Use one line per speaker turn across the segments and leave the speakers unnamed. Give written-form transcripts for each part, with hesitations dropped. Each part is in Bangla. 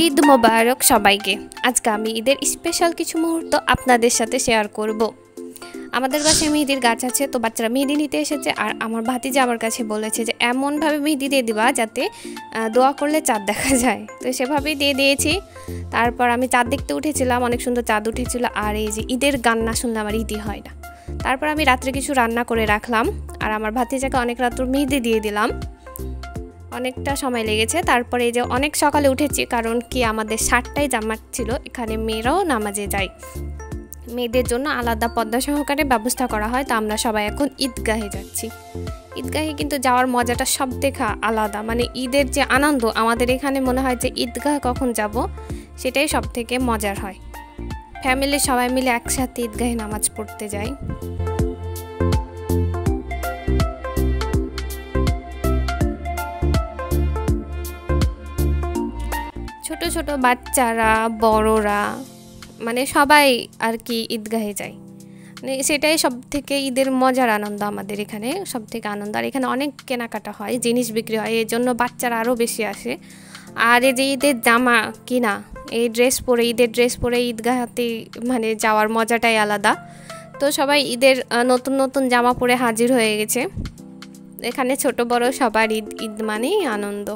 ঈদ মোবারক সবাইকে। আজকে আমি ঈদের স্পেশাল কিছু মুহূর্ত আপনাদের সাথে শেয়ার করব। আমাদের বাসায় মেহেদির গাছ আছে, তো বাচ্চারা মেহেদি নিতে এসেছে আর আমার ভাতিজা আমার কাছে বলেছে যে এমনভাবে মেহেদি দিয়ে দিবা যাতে দোয়া করলে চাঁদ দেখা যায়। তো সেভাবেই দিয়ে দিয়েছি। তারপর আমি চাঁদ দেখতে উঠেছিলাম, অনেক সুন্দর চাঁদ উঠেছিল। আর এই যে ঈদের গান না শুনলে আমার ঈদই হয় না। তারপর আমি রাত্রে কিছু রান্না করে রাখলাম আর আমার ভাতিজাকে অনেক রাত্র মেহেদি দিয়ে দিলাম। অনেকটা সময় লেগেছে। তারপরে এই যে অনেক সকালে উঠেছি, কারণ কি আমাদের 7টায় জামাত ছিল। এখানে মেয়েরাও নামাজে যায়, মেয়েদের জন্য আলাদা পর্দা সহকারে ব্যবস্থা করা হয়। তো আমরা সবাই এখন ঈদগাহে যাচ্ছি। ঈদগাহে কিন্তু যাওয়ার মজাটা সব দেখা আলাদা, মানে ঈদের যে আনন্দ আমাদের এখানে মনে হয় যে ঈদগাহ কখন যাব সেটাই সব থেকে মজার হয়। ফ্যামিলির সবাই মিলে একসাথে ঈদগাহে নামাজ পড়তে যাই। ছোট ছোট বাচ্চারা, বড়রা, মানে সবাই আর কি ঈদগাহে যায়। মানে সেটাই সব থেকে ঈদের মজার আনন্দ আমাদের এখানে, সব থেকে আনন্দ। আর এখানে অনেক কেনাকাটা হয়, জিনিস বিক্রি হয়, এই জন্য বাচ্চারা আরও বেশি আসে। আর এই যে ঈদের জামা কিনা, এই ড্রেস পরে, ঈদের ড্রেস পরে ঈদগাহাতে মানে যাওয়ার মজাটাই আলাদা। তো সবাই ঈদের নতুন নতুন জামা পরে হাজির হয়ে গেছে। এখানে ছোট বড় সবার ঈদ ঈদ মানেই আনন্দ।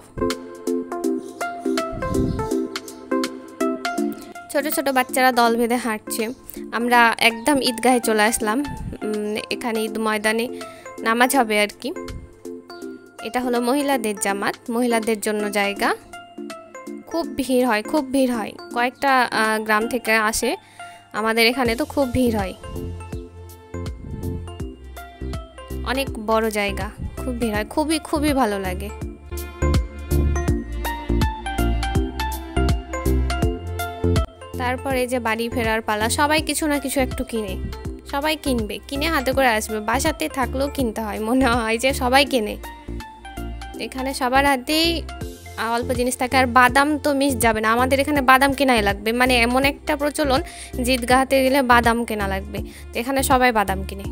ছোট ছোট বাচ্চারা দল বেঁধে হাঁটছে। আমরা একদম ঈদগাহে চলে আসলাম। এখানে ঈদ ময়দানে নামাজ হবে আর কি। এটা হলো মহিলাদের জামাত, মহিলাদের জন্য জায়গা। খুব ভিড় হয়, খুব ভিড় হয়। কয়েকটা গ্রাম থেকে আসে, আমাদের এখানে তো খুব ভিড় হয়। অনেক বড় জায়গা, খুব ভিড় হয়, খুবই খুবই ভালো লাগে। তারপরে যে বাড়ি ফেরার পালা, সবাই কিছু না কিছু একটু কিনে, সবাই কিনবে, কিনে হাতে করে আসবে। বাসাতে থাকলেও কিনতে হয়, মনে হয় যে সবাই কেনে। এখানে সবার হাতেই অল্প জিনিস থাকে। আর বাদাম তো মিস যাবে না, আমাদের এখানে বাদাম কেনাই লাগবে। মানে এমন একটা প্রচলন যে ঈদগাহতে গেলে বাদাম কেনা লাগবে। তো এখানে সবাই বাদাম কিনে,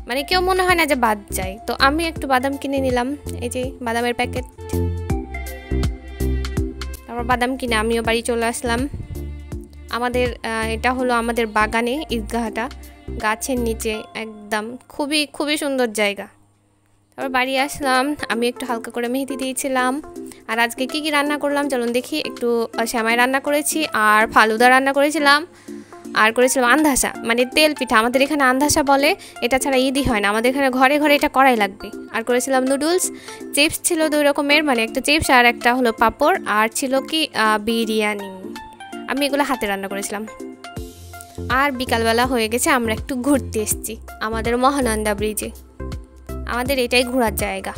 মানে কেউ মনে হয় না যে বাদ যায়। তো আমি একটু বাদাম কিনে নিলাম, এই যে বাদামের প্যাকেট। তারপর বাদাম কিনে আমিও বাড়ি চলে আসলাম। আমাদের এটা হলো আমাদের বাগানে ঈদগাহটা, গাছের নিচে একদম, খুবই খুবই সুন্দর জায়গা। তারপর বাড়ি আসলাম, আমি একটু হালকা করে মেহেদি দিয়েছিলাম। আর আজকে কি কি রান্না করলাম চলুন দেখি। একটু সেমাই রান্না করেছি, আর ফালুদা রান্না করেছিলাম, আর করেছিলাম আন্ধাসা, মানে তেল পিঠা। আমাদের এখানে আন্ধাসা বলে, এটা ছাড়া ঈদই হয় না, আমাদের এখানে ঘরে ঘরে এটা করাই লাগবে। আর করেছিলাম নুডলস। চিপস ছিল 2 রকমের, মানে একটা চিপস আর একটা হলো পাঁপড়। আর ছিল কি বিরিয়ানি। আমি এগুলো হাতে রান্না করেছিলাম। আর বিকালবেলা হয়ে গেছে, আমরা একটু ঘুরতে এসেছি আমাদের মহানন্দা ব্রিজে। আমাদের এটাই ঘোরার জায়গা।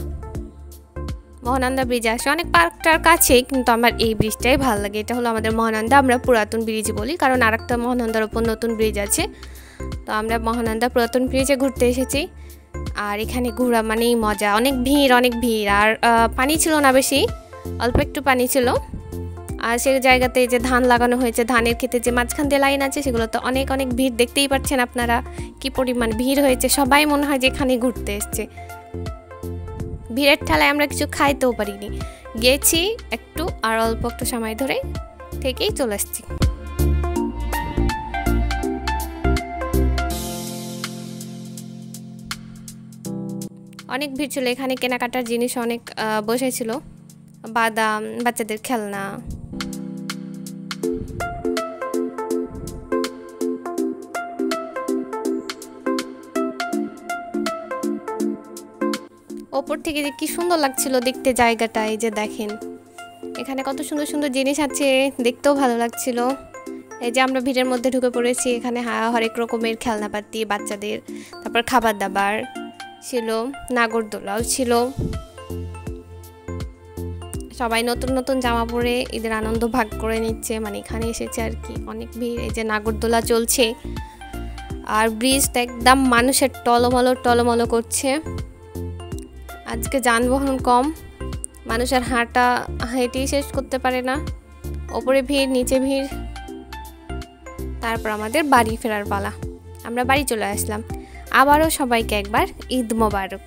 মহানন্দা ব্রিজে আসে অনেক পার্কটার কাছেই, কিন্তু আমার এই ব্রিজটাই ভালো লাগে। এটা হলো আমাদের মহানন্দা, আমরা পুরাতন ব্রিজ বলি, কারণ আরেকটা মহানন্দার ওপর নতুন ব্রিজ আছে। তো আমরা মহানন্দা পুরাতন ব্রিজে ঘুরতে এসেছি। আর এখানে ঘোরা মানেই মজা, অনেক ভিড়, অনেক ভিড়। আর পানি ছিল না বেশি, অল্প একটু পানি ছিল। আর সেই জায়গাতে যে ধান লাগানো হয়েছে, ধানের ক্ষেতে যে মাঝখান দিয়ে লাইন আছে, সেগুলো তো অনেক অনেক ভিড়, দেখতেই পাচ্ছেন আপনারা কি পরিমাণ ভিড় হয়েছে। সবাই মনে হয় যে এখানে ঘুরতে এসছে। ভিড়ের ঠেলায় আমরা কিছু খাইতেও পারিনি, গেছি একটু আর অল্প একটু সময় ধরে থেকেই চলে আসছি। অনেক ভিড় ছিল এখানে, কেনাকাটার জিনিস অনেক বসেছিল, বাদাম, বাচ্চাদের খেলনা। ওপর থেকে যে কি সুন্দর লাগছিল দেখতে জায়গাটা, এই যে দেখেন এখানে কত সুন্দর সুন্দর জিনিস আছে, দেখতেও ভালো লাগছিল। এই যে আমরা ভিড়ের মধ্যে ঢুকে পড়েছি, এখানে হরেক রকমের খেলনাপাতি বাচ্চাদের, তারপর খাবার দাবার ছিল, নাগরদোলাও ছিল। সবাই নতুন নতুন জামা পরে ঈদের আনন্দ ভাগ করে নিচ্ছে, মানে এখানে এসেছে আর কি। অনেক ভিড়, এই যে নাগরদোলা চলছে। আর ব্রিজটা একদম মানুষের টলমলো টলমলো করছে। আজকে যানবাহন কম, মানুষের হাঁটা হেঁটেই শেষ করতে পারে না, ওপরে ভিড় নিচে ভিড়। তারপর আমাদের বাড়ি ফেরার পালা, আমরা বাড়ি চলে আসলাম। আবারও সবাইকে একবার ঈদ মোবারক।